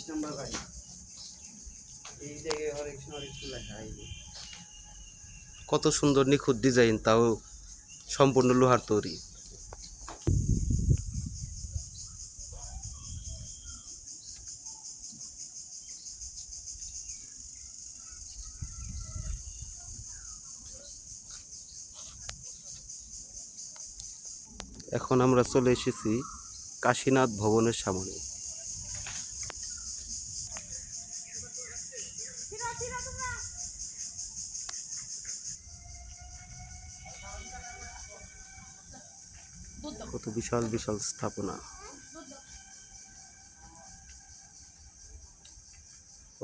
নম্বর বাড়ি এই জায়গায় হরে কৃষ্ণ লেখা। কত সুন্দর নিখুঁত ডিজাইন, তাও সম্পূর্ণ লোহার তৈরি। এখন আমরা চলে এসেছি কাশীনাথ ভবনের সামনে। কত বিশাল বিশাল স্থাপনা,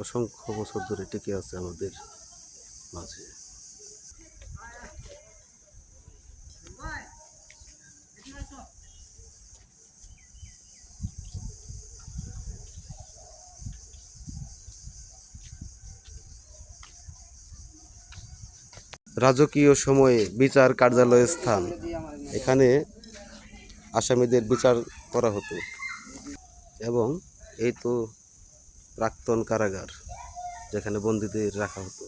অসংখ্য বছর ধরে টিকে আছে আমাদের মাঝে। রাজকীয় সময়ে বিচার কার্যালয়ের স্থান, এখানে আসামিদের বিচার করা হতো। এবং এই তো প্রাক্তন কারাগার, যেখানে বন্দীদের রাখা হতো।